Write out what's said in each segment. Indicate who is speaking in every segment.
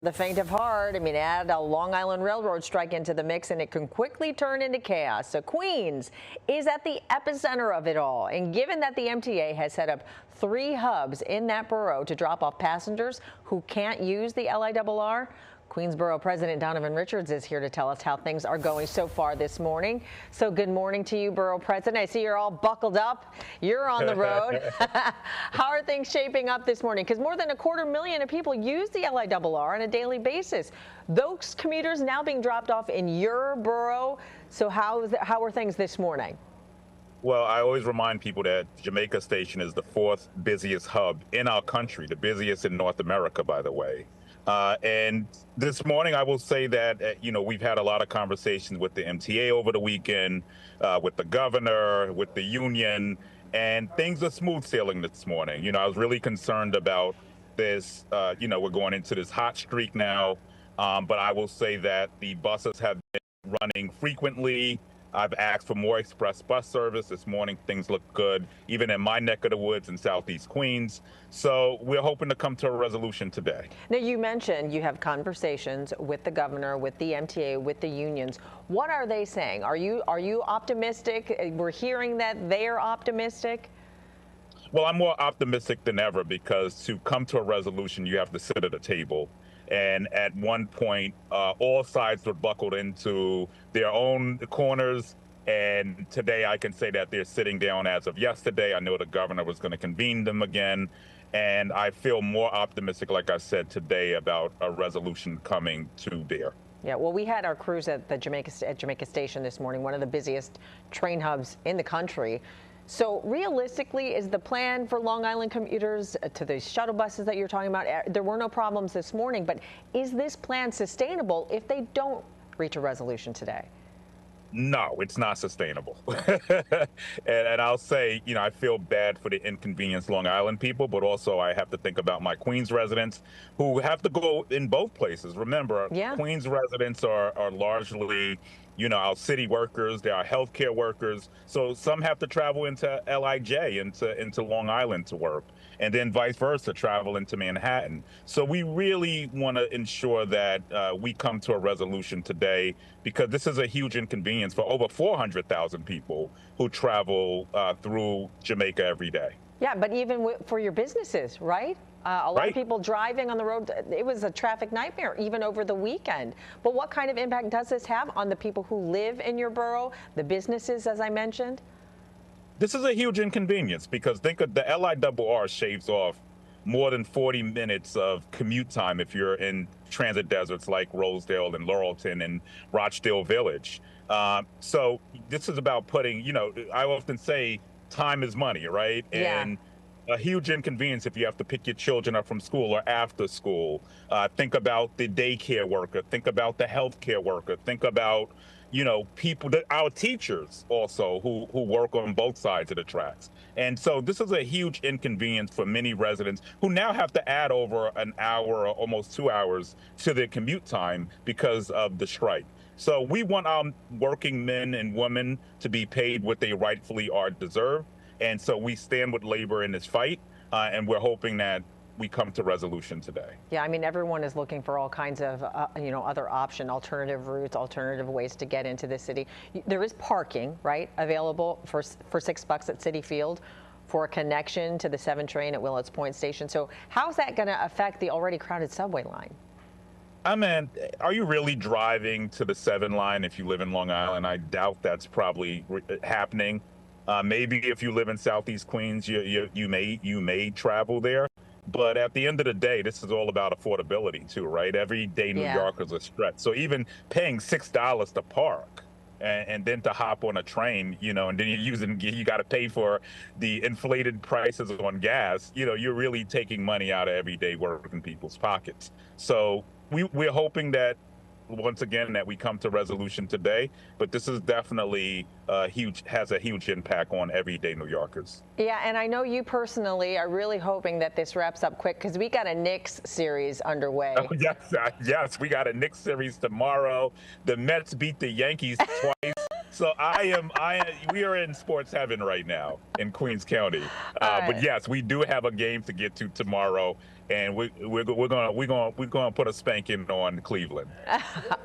Speaker 1: The faint of heart. I mean, add a Long Island Railroad strike into the mix and it can quickly turn into chaos. So Queens is at the epicenter of it all. And given that the MTA has set up 3 hubs in that borough to drop off passengers who can't use the LIRR, Queens Borough President Richards is here to tell us how things are going so far this morning. So good morning to you, Borough President. I see you're all buckled up. You're on the road. How are things shaping up this morning? Because more than 250,000 people use the LIRR on a daily basis. Those commuters now being dropped off in your borough. So how are things this morning?
Speaker 2: Well, I always remind people that Jamaica Station is the 4th busiest hub in our country, the busiest in North America, by the way. And this morning, I will say that, we've had a lot of conversations with the MTA over the weekend, with the governor, with the union, and things are smooth sailing this morning. I was really concerned about this. We're going into this hot streak now, but I will say that the buses have been running frequently. I've asked for more express bus service this morning. Things look good, even in my neck of the woods in Southeast Queens. So we're hoping to come to a resolution today.
Speaker 1: Now, you mentioned you have conversations with the governor, with the MTA, with the unions. What are they saying? Are you optimistic? We're hearing that they're optimistic.
Speaker 2: Well, I'm more optimistic than ever because to come to a resolution, you have to sit at a table. And at one point, all sides were buckled into their own corners. And today I can say that they're sitting down as of yesterday. I know the governor was going to convene them again. And I feel more optimistic, like I said, today about a resolution coming to bear.
Speaker 1: Yeah, well, we had our crews at Jamaica Station this morning, one of the busiest train hubs in the country. So realistically, is the plan for Long Island commuters to the shuttle buses that you're talking about? There were no problems this morning, but is this plan sustainable if they don't reach a resolution today?
Speaker 2: No, it's not sustainable. and I'll say, I feel bad for the inconvenienced Long Island people, but also I have to think about my Queens residents who have to go in both places. Remember, Queens residents are largely our city workers, they are healthcare workers. So some have to travel into LIJ, into Long Island to work, and then vice versa, travel into Manhattan. So we really want to ensure that we come to a resolution today because this is a huge inconvenience for over 400,000 people who travel through Jamaica every day.
Speaker 1: Yeah, but even for your businesses, right? A lot of people driving on the road. It was a traffic nightmare, even over the weekend. But what kind of impact does this have on the people who live in your borough, the businesses, as I mentioned?
Speaker 2: This is a huge inconvenience because think of the LIRR shaves off more than 40 minutes of commute time if you're in transit deserts like Rosedale and Laurelton and Rochdale Village. So this is about putting, I often say time is money, right?
Speaker 1: Yeah.
Speaker 2: And a huge inconvenience if you have to pick your children up from school or after school. Think about the daycare worker. Think about the healthcare worker. Think about, people, our teachers also who work on both sides of the tracks. And so this is a huge inconvenience for many residents who now have to add over an hour or almost 2 hours to their commute time because of the strike. So we want our working men and women to be paid what they rightfully are deserved. And so we stand with labor in this fight, and we're hoping that we come to resolution today. Yeah,
Speaker 1: I mean, everyone is looking for all kinds of, other alternative routes, alternative ways to get into the city. There is parking, right, available for $6 at Citi Field for a connection to the 7 train at Willets Point Station. So how's that going to affect the already crowded subway line?
Speaker 2: I mean, are you really driving to the 7 line if you live in Long Island? I doubt that's probably happening. Maybe if you live in Southeast Queens, you may travel there. But at the end of the day, this is all about affordability too, right? Every day New Yorkers are stretched. So even paying $6 to park and then to hop on a train, and then you got to pay for the inflated prices on gas, you're really taking money out of everyday working people's pockets. So we're hoping that, once again, that we come to resolution today, but this is definitely has a huge impact on everyday New Yorkers.
Speaker 1: Yeah, and I know you personally are really hoping that this wraps up quick because we got a Knicks series underway.
Speaker 2: Oh, yes, we got a Knicks series tomorrow. The Mets beat the Yankees twice. So we are in sports heaven right now in Queens County. But yes, we do have a game to get to tomorrow, and we're gonna put a spanking on Cleveland.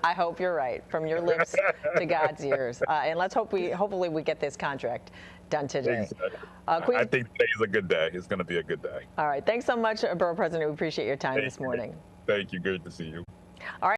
Speaker 1: I hope you're right, from your lips to God's ears. And let's hopefully we get this contract done today.
Speaker 2: Exactly. I think today is a good day. It's going to be a good day.
Speaker 1: All right. Thanks so much, Borough President. We appreciate your time this morning.
Speaker 2: Thank you. Good to see you.